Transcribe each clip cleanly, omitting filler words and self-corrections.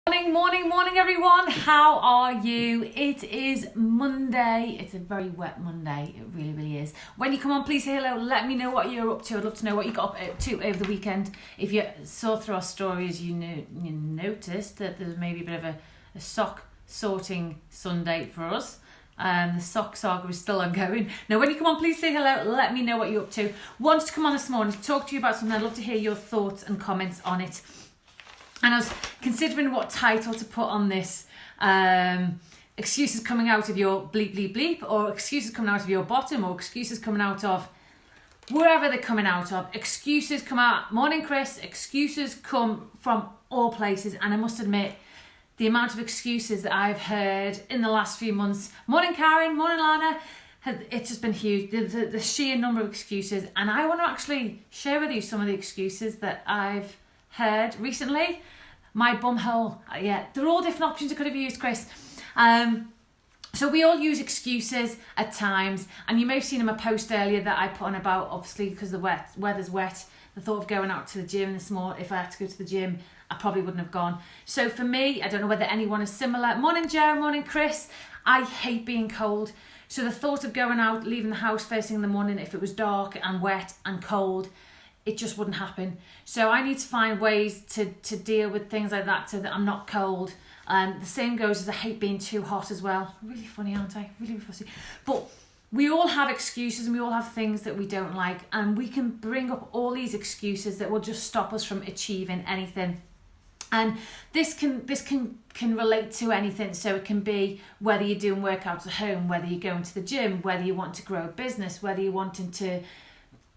Morning everyone. How are you? It is Monday. It's a very wet Monday. It really is. When you come on, please say hello. Let me know what you're up to. I'd love to know what you got up to over the weekend. If you saw through our stories, you noticed that there's maybe a bit of a sock sorting Sunday for us. The sock saga is still ongoing. Now, when you come on, please say hello. Let me know what you're up to. Wanted to come on this morning to talk to you about something. I'd love to hear your thoughts and comments on it. And I was considering what title to put on this. Excuses coming out of your bleep, bleep, bleep, or excuses coming out of your bottom, or excuses coming out of wherever they're coming out of. Excuses come out. Morning, Chris. Excuses come from all places. And I must admit, the amount of excuses that I've heard in the last few months. Morning, Karen. Morning, Lana. It's just been huge. The sheer number of excuses. And I want to actually share with you some of the excuses that I've heard recently. My bumhole, they're all different options I could have used, Chris. So we all use excuses at times, and you may have seen in my post earlier that I put on about, obviously because the weather's wet, the thought of going out to the gym this morning. If I had to go to the gym, I probably wouldn't have gone. So for me, I don't know whether anyone is similar. Morning, Joe. Morning, Chris. I hate being cold. So the thought of going out, leaving the house first thing in the morning, if it was dark and wet and cold, it just wouldn't happen. So I need to find ways to deal with things like that so that I'm not cold. The same goes as I hate being too hot as well. Really funny, aren't I? Really fussy. But we all have excuses and we all have things that we don't like. And we can bring up all these excuses that will just stop us from achieving anything. And this can relate to anything. So it can be whether you're doing workouts at home, whether you're going to the gym, whether you want to grow a business, whether you're wanting to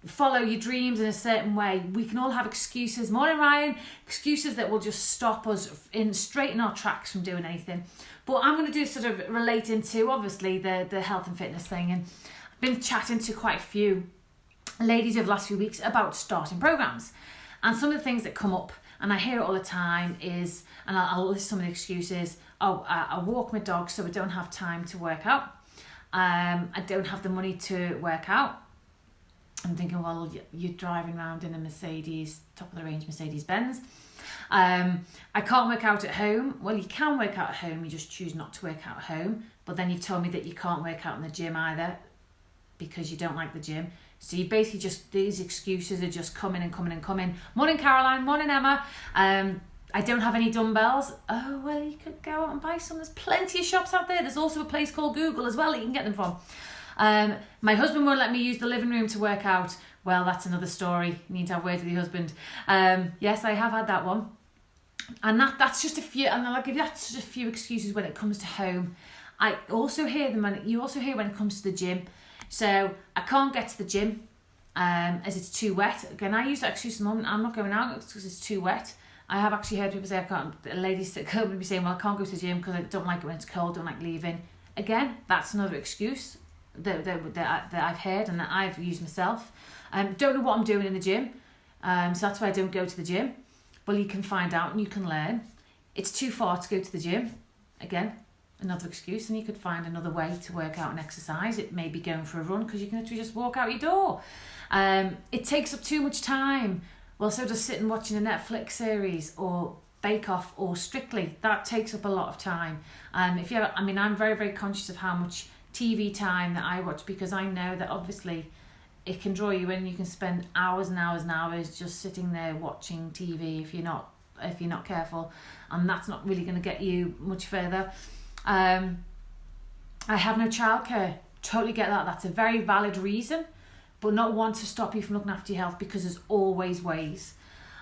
follow your dreams in a certain way. We can all have excuses. Morning, Ryan. Excuses that will just stop us straighten our tracks from doing anything. But I'm going to do sort of relating to, obviously, the health and fitness thing. And I've been chatting to quite a few ladies over the last few weeks about starting programs. And some of the things that come up, and I hear it all the time, is, and I'll list some of the excuses. I walk my dog, so I don't have time to work out. I don't have the money to work out. I'm thinking, well, you're driving around in a Mercedes, top of the range Mercedes-Benz. I can't work out at home. Well, you can work out at home, you just choose not to work out at home. But then you've told me that you can't work out in the gym either because you don't like the gym. So you basically just, these excuses are just coming and coming and coming. Morning, Caroline. Morning, Emma. I don't have any dumbbells. Oh, well, you could go out and buy some. There's plenty of shops out there. There's also a place called Google as well that you can get them from. My husband won't let me use the living room to work out. Well, that's another story. You need to have words with your husband. Yes, I have had that one. And that's just a few, and I'll give you that's just a few excuses when it comes to home. I also hear them, and you also hear when it comes to the gym. So I can't get to the gym as it's too wet. Again, I use that excuse at the moment. I'm not going out because it's too wet. I have actually heard people say, I can't, ladies that come and be saying, well, I can't go to the gym because I don't like it when it's cold, don't like leaving. Again, that's another excuse that I've heard and that I've used myself. Don't know what I'm doing in the gym, so that's why I don't go to the gym. Well, you can find out and you can learn. It's too far to go to the gym. Again, another excuse, and you could find another way to work out and exercise. It may be going for a run because you can literally just walk out your door. It takes up too much time. Well, so does sitting watching a Netflix series or Bake Off or Strictly. That takes up a lot of time. I'm very, very conscious of how much TV time that I watch, because I know that obviously it can draw you in. You can spend hours and hours and hours just sitting there watching TV if you're not careful, and that's not really going to get you much further. I have no childcare. Totally get that. That's a very valid reason, but not one to stop you from looking after your health, because there's always ways.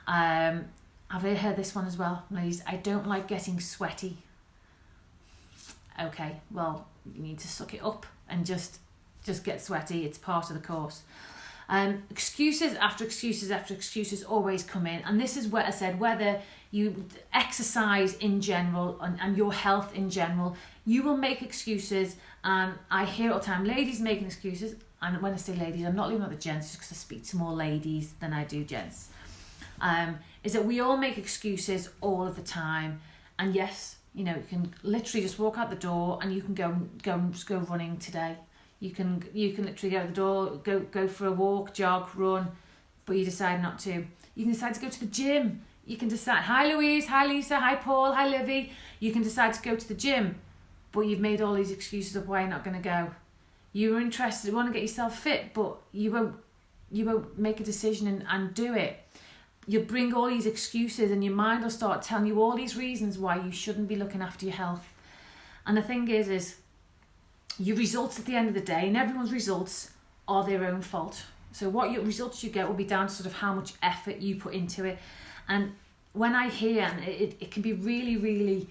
I've heard this one as well, ladies. I don't like getting sweaty. Okay, well, you need to suck it up and just get sweaty. It's part of the course. Excuses after excuses after excuses always come in, and this is what I said, whether you exercise in general and your health in general, you will make excuses. I hear all the time ladies making excuses, and when I say ladies, I'm not leaving out the gents just because I speak to more ladies than I do gents. Is that we all make excuses all of the time, and yes, you know, you can literally just walk out the door and you can go running today. You can literally go out the door, go for a walk, jog, run, but you decide not to. You can decide to go to the gym. You can decide, hi Louise, hi Lisa, hi Paul, hi Livy. You can decide to go to the gym, but you've made all these excuses of why you're not going to go. You're interested, you want to get yourself fit, but you won't make a decision and do it. You'll bring all these excuses and your mind will start telling you all these reasons why you shouldn't be looking after your health. And the thing is your results at the end of the day, and everyone's results are their own fault. So what your results you get will be down to sort of how much effort you put into it. And when I hear, and it can be really, really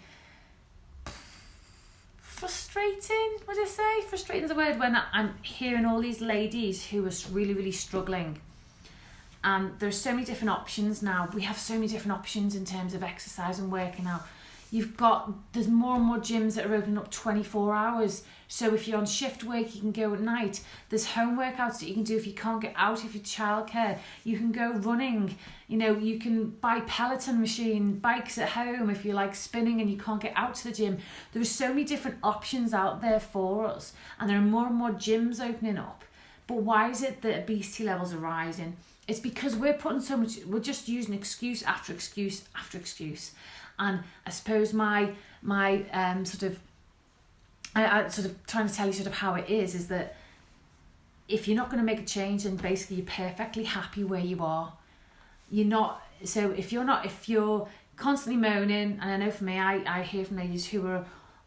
frustrating, would I say? Frustrating is a word, when I'm hearing all these ladies who are really, really struggling. And there's so many different options now. We have so many different options in terms of exercise and working out. There's more and more gyms that are opening up 24 hours. So if you're on shift work, you can go at night. There's home workouts that you can do if you can't get out of your childcare. You can go running. You can buy Peloton machine, bikes at home if you like spinning and you can't get out to the gym. There are so many different options out there for us. And there are more and more gyms opening up. But why is it that obesity levels are rising? It's because we're just using excuse after excuse after excuse. And I suppose I sort of trying to tell you sort of how it is that if you're not going to make a change, then basically you're perfectly happy where you are. You're not. So if you're constantly moaning, and I know for me, I hear from ladies who are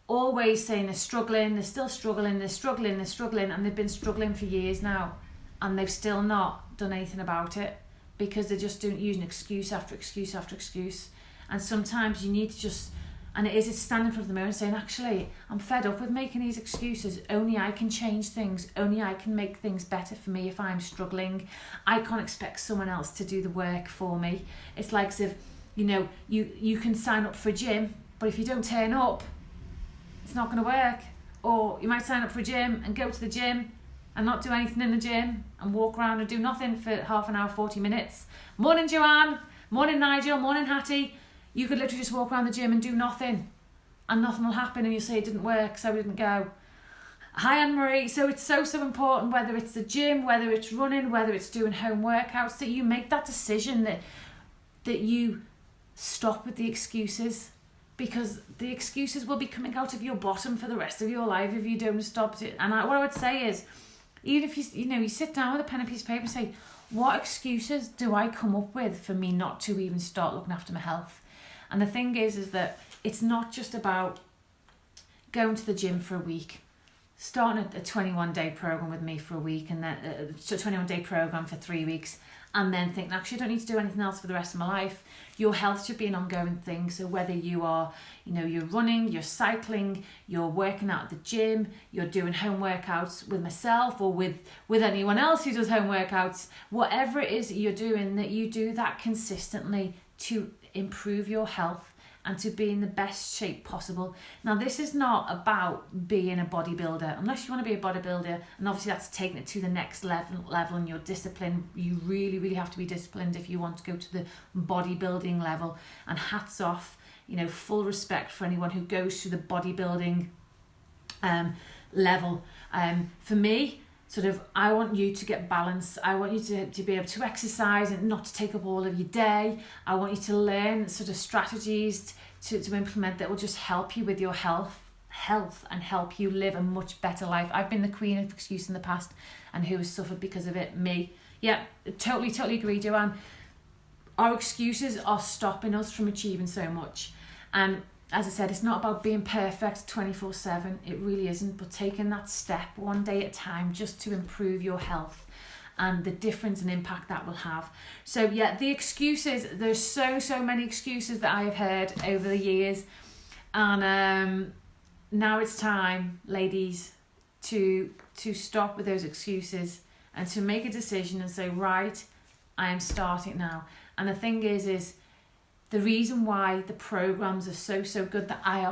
always saying they're struggling, they're still struggling, they're struggling, and they've been struggling for years now, and they've still not done anything about it because they're just using excuse after excuse after excuse. And sometimes you need to just, and it's standing in front of the mirror and saying, actually, I'm fed up with making these excuses. Only I can change things. Only I can make things better for me if I'm struggling. I can't expect someone else to do the work for me. It's like as if, you can sign up for a gym, but if you don't turn up, it's not going to work. Or you might sign up for a gym and go to the gym and not do anything in the gym and walk around and do nothing for half an hour, 40 minutes. Morning, Joanne. Morning, Nigel. Morning, Hattie. You could literally just walk around the gym and do nothing, and nothing will happen, and you'll say it didn't work, so I didn't go. Hi, Anne-Marie. So it's so important, whether it's the gym, whether it's running, whether it's doing home workouts, that you make that decision, that you stop with the excuses, because the excuses will be coming out of your bottom for the rest of your life if you don't stop it. And what I would say is, even if you sit down with a pen and piece of paper and say, what excuses do I come up with for me not to even start looking after my health? And the thing is that it's not just about going to the gym for a week, starting a 21-day program with me for a week, and then a 21-day program for 3 weeks, and then thinking, actually, I don't need to do anything else for the rest of my life. Your health should be an ongoing thing. So whether you are, you're running, you're cycling, you're working out at the gym, you're doing home workouts with myself or with anyone else who does home workouts, whatever it is that you're doing, that you do that consistently to improve your health and to be in the best shape possible. Now, this is not about being a bodybuilder, unless you want to be a bodybuilder, and obviously that's taking it to the next level in your discipline. You really, really have to be disciplined if you want to go to the bodybuilding level. And hats off, full respect for anyone who goes to the bodybuilding level. For me, I want you to get balance. I want you to be able to exercise and not to take up all of your day. I want you to learn strategies to implement that will just help you with your health and help you live a much better life. I've been the queen of excuse in the past, and who has suffered because of it? Me. Yeah, totally agree, Joanne. Our excuses are stopping us from achieving so much. And as I said, it's not about being perfect 24/7. It really isn't. But taking that step one day at a time just to improve your health and the difference and impact that will have. So yeah, the excuses, there's so many excuses that I have heard over the years. And now it's time, ladies, to stop with those excuses and to make a decision and say, right, I am starting now. And the thing is the reason why the programs are so good that I